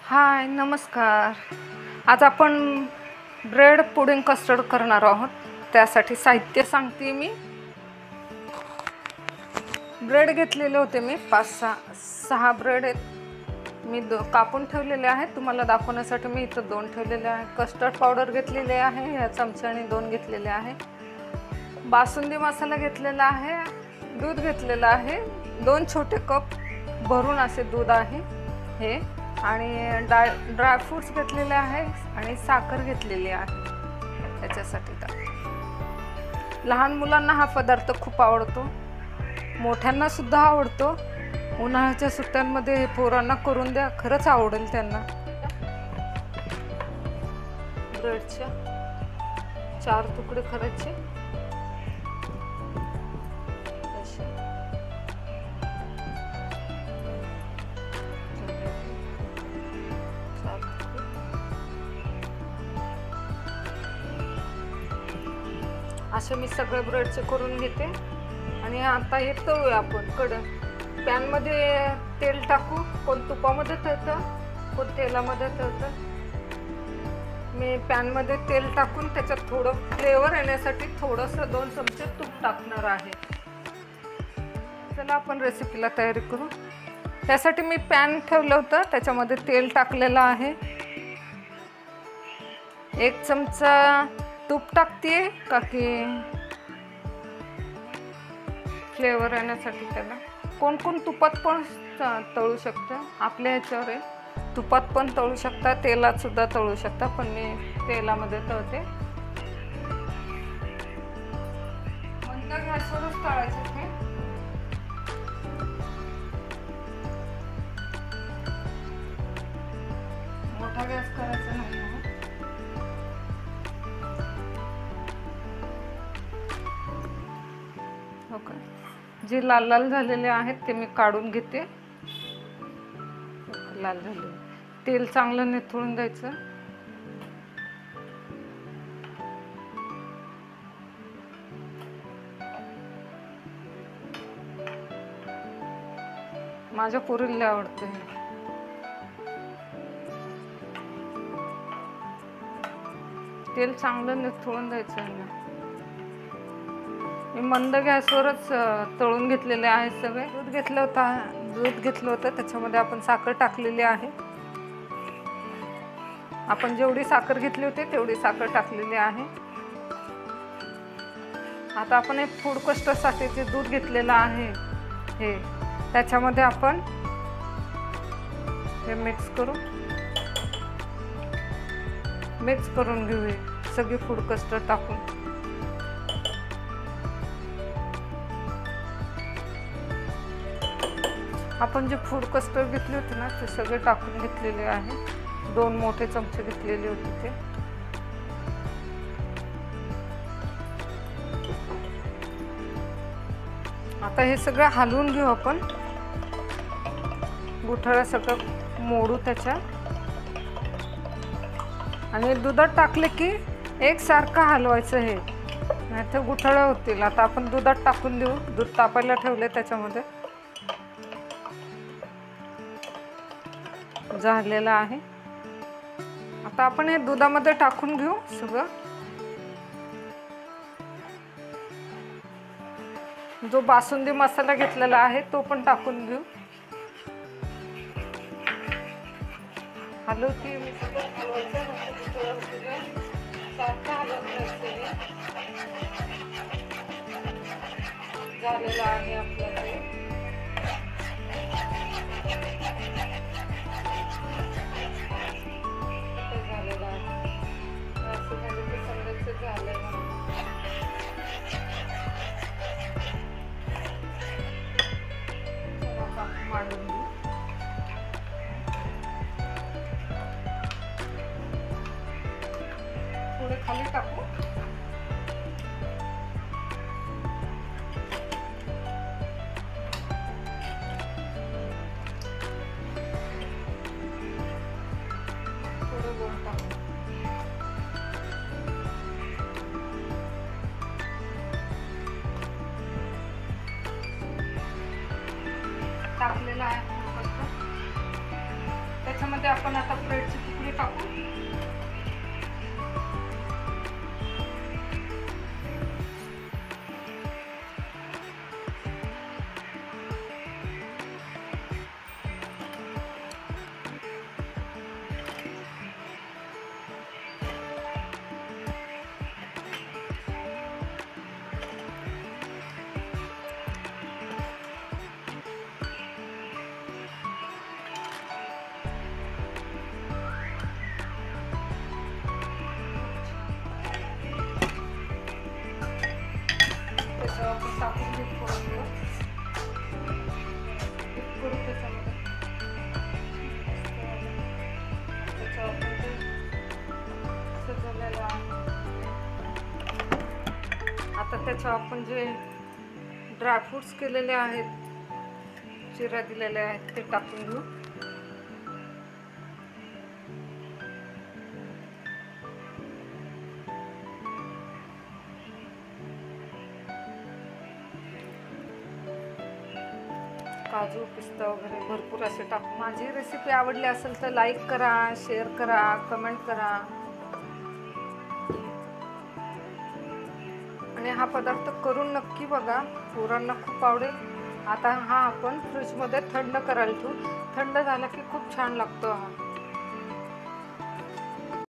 हाय नमस्कार. आज आपण ब्रेड पुडिंग कस्टर्ड करणार आहोत. त्यासाठी साहित्य सांगते मी. ब्रेड घेतलेले होते मी 5-6 ब्रेड आहेत. मी कापून ठेवलेले आहेत. तुम्हाला दाखवण्यासाठी मी इथं 2 ठेवलेले आहे. कस्टर्ड पावडर घेतलेले आहे या चमच्याने 2 घेतलेले आहे. बासुंदी मसाला घेतलेला आहे. दूध घेतलेलं आहे. 2 छोटे कप भरून असे दूध आहे हे. आणि ड्रायफ्रूट्स घेतलेले आहे आणि साखर घेतलेली आहे त्याच्यासाठी. लहान मुलांना हा पदार्थ खूप आवडतो, मोठ्यांना सुद्धा आवडतो. उन्हाळ्याच्या सुट्ट्यांमध्ये हे पोरांना करून द्या, खरंच आवडेल त्यांना. ब्रेडचे 4 तुकडे करायचे. असे मी सगळे ब्रेडचे करून घेते. आणि आता हे तळूया आपण. पॅनमध्ये तेल टाकू. कोण तुपामध्ये तळतं, कोण तेलामध्ये तळतं. मी पॅनमध्ये तेल टाकून त्याच्यात थोडं फ्लेवर येण्यासाठी थोडंसं 2 चमचे तूप टाकणार आहे. चला आपण रेसिपीला तयारी करू. त्यासाठी मी पॅन ठेवलं होतं, त्याच्यामध्ये तेल टाकलेलं आहे. 1 चमचा तूप टाकते का की फ्लेवर येण्यासाठी. त्याला कोण कोण तुपात पण तळू शकतं, आपल्या ह्याच्यावर आहे. तुपात पण तळू शकता, तेलात सुद्धा तळू शकता, पण मी तेलामध्ये तळते. मंद गॅसवरच तळायचं ते. मोठा गॅस करायचा नाही. जे लाल लाल झालेले आहेत ते मी काढून घेते. लाल झाले. तेल चांगलं निथळून द्यायचं. माझ्या पोरीला आवडते. तेल चांगलं निथळून द्यायचं. मी मंद गॅसवरच तळून घेतलेले आहे सगळे. दूध घेतलं होतं त्याच्यामध्ये आपण साखर टाकलेली आहे. आपण जेवढी साखर घेतली होती तेवढी साखर टाकलेली आहे. आता आपण एक फूड कस्टर्डसाठी जे दूध घेतलेलं आहे हे त्याच्यामध्ये आपण हे मिक्स करून घेऊ. सगळी फूड कस्टर्ड टाकून आपण जे फूड कस्टर्ड घेतले होते ना ते सगळे टाकून घेतलेले आहे. 2 मोठे चमचे घेतलेले होते ते. आता हे सगळं हलवून घेऊ आपण. गुठळ्या सगळं मोडू त्याच्या. आणि दुधात टाकले की एकसारखं हलवायचं हे, नाही तर गुठळ्या होतील. आता आपण दुधात टाकून देऊ. दूध तापायला ठेवले त्याच्यामध्ये. झालेला आहे. आता आपण हे दुधामध्ये टाकून घेऊ सगळं. जो बासुंदी मसाला घेतलेला आहे तो पण टाकून घेऊ. हलवते मी झालेला आहे आपल्याकडे. थोडे खाली टाकू. थोडं गोड टाकू. टाकलेला आहे. त्याच्यामध्ये आपण आपण आता ब्रेडची तुकडे टाकू. आपण टाकून घेऊ थोडं थोडं करू त्याच्यामध्ये. त्याच्यावर आपण ते सजवलेलं आहे. आता त्याच्यावर आपण जे ड्रायफ्रूट्स केलेले आहेत, चिरा दिलेले आहेत, ते टाकून घेऊ. काजू पिस्ता वगैरे भरपूर असे टाकू. माझी रेसिपी आवडली असेल तर लाईक करा, शेअर करा, कमेंट करा. आणि हा पदार्थ करून नक्की बघा, पोरांना खूप आवडेल. आता हा आपण फ्रीजमध्ये थंड करायला ठेवू. थंड झाला की खूप छान लागतो हा.